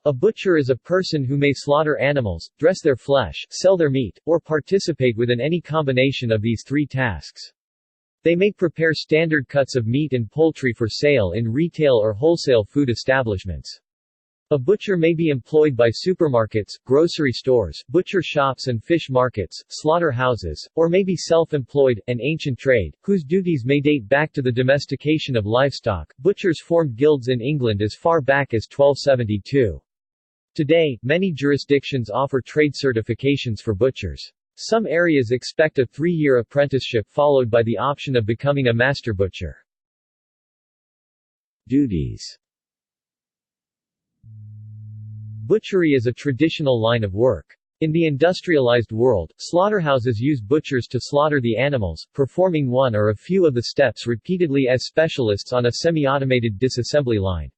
A butcher is a person who may slaughter animals, dress their flesh, sell their meat, or participate within any combination of these three tasks. They may prepare standard cuts of meat and poultry for sale in retail or wholesale food establishments. A butcher may be employed by supermarkets, grocery stores, butcher shops and fish markets, slaughterhouses, or may be self-employed, an ancient trade, whose duties may date back to the domestication of livestock. Butchers formed guilds in England as far back as 1272. Today, many jurisdictions offer trade certifications for butchers. Some areas expect a 3-year apprenticeship followed by the option of becoming a master butcher. Duties. Butchery is a traditional line of work. In the industrialized world, slaughterhouses use butchers to slaughter the animals, performing one or a few of the steps repeatedly as specialists on a semi-automated disassembly line.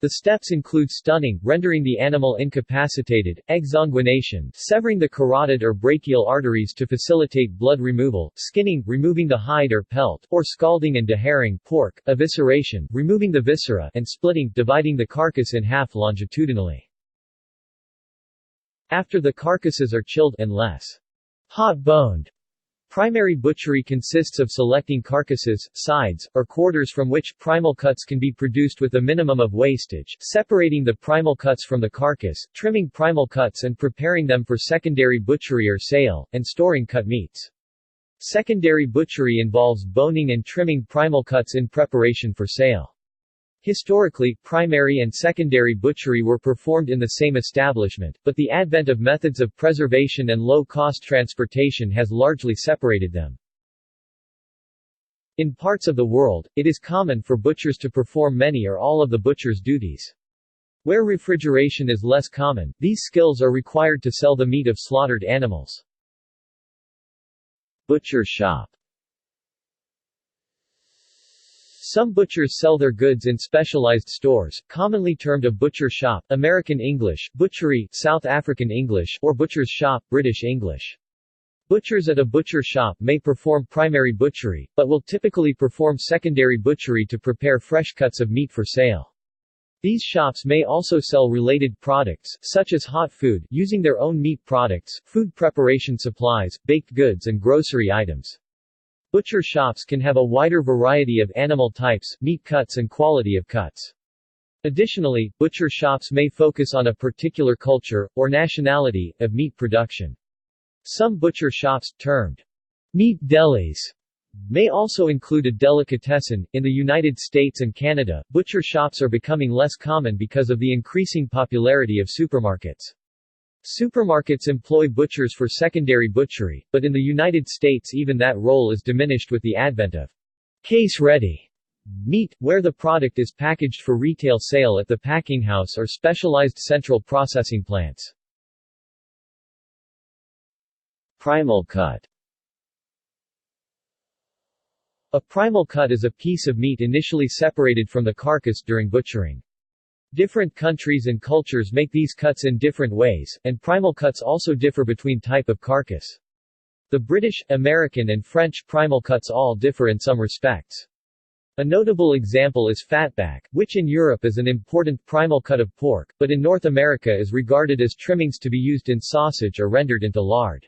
The steps include stunning, rendering the animal incapacitated, exsanguination, severing the carotid or brachial arteries to facilitate blood removal, skinning, removing the hide or pelt, or scalding and deherring pork, evisceration, removing the viscera, and splitting, dividing the carcass in half longitudinally. After the carcasses are chilled and less hot-boned, primary butchery consists of selecting carcasses, sides, or quarters from which primal cuts can be produced with a minimum of wastage, separating the primal cuts from the carcass, trimming primal cuts and preparing them for secondary butchery or sale, and storing cut meats. Secondary butchery involves boning and trimming primal cuts in preparation for sale. Historically, primary and secondary butchery were performed in the same establishment, but the advent of methods of preservation and low-cost transportation has largely separated them. In parts of the world, it is common for butchers to perform many or all of the butcher's duties. Where refrigeration is less common, these skills are required to sell the meat of slaughtered animals. Butcher shop. Some butchers sell their goods in specialized stores, commonly termed a butcher shop, American English, butchery, South African English, or butcher's shop, British English. Butchers at a butcher shop may perform primary butchery, but will typically perform secondary butchery to prepare fresh cuts of meat for sale. These shops may also sell related products, such as hot food, using their own meat products, food preparation supplies, baked goods and grocery items. Butcher shops can have a wider variety of animal types, meat cuts and quality of cuts. Additionally, butcher shops may focus on a particular culture, or nationality, of meat production. Some butcher shops, termed meat delis, may also include a delicatessen. In the United States and Canada, butcher shops are becoming less common because of the increasing popularity of supermarkets. Supermarkets employ butchers for secondary butchery, but in the United States even that role is diminished with the advent of case-ready meat, where the product is packaged for retail sale at the packing house or specialized central processing plants. Primal cut. A primal cut is a piece of meat initially separated from the carcass during butchering. Different countries and cultures make these cuts in different ways, and primal cuts also differ between type of carcass. The British, American and French primal cuts all differ in some respects. A notable example is fatback, which in Europe is an important primal cut of pork, but in North America is regarded as trimmings to be used in sausage or rendered into lard.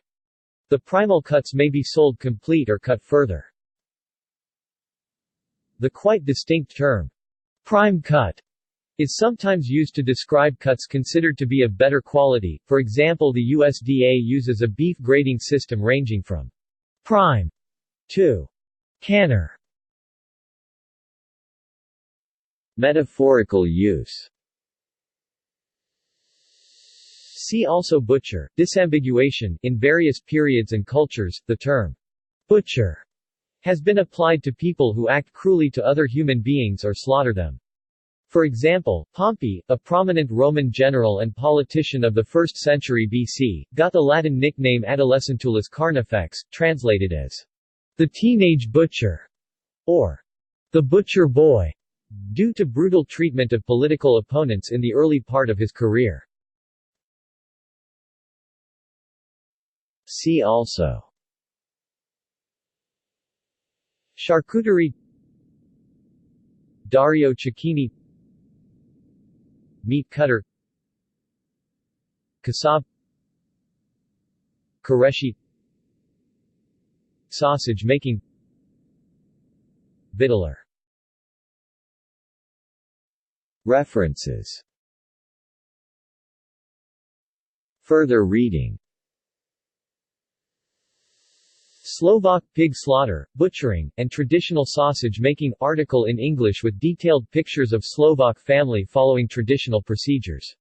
The primal cuts may be sold complete or cut further. The quite distinct term, prime cut, is sometimes used to describe cuts considered to be of better quality. For example, the USDA uses a beef grading system ranging from prime to canner. Metaphorical use. See also butcher. Disambiguation. In various periods and cultures, the term butcher has been applied to people who act cruelly to other human beings or slaughter them. For example, Pompey, a prominent Roman general and politician of the 1st century BC, got the Latin nickname Adolescentulus Carnifex, translated as the teenage butcher, or the butcher boy, due to brutal treatment of political opponents in the early part of his career. See also charcuterie, Dario Cecchini, meat cutter, Kasab, Kareshi, sausage making, Vittler. References. Further reading. Slovak pig slaughter, butchering, and traditional sausage making article in English with detailed pictures of Slovak family following traditional procedures.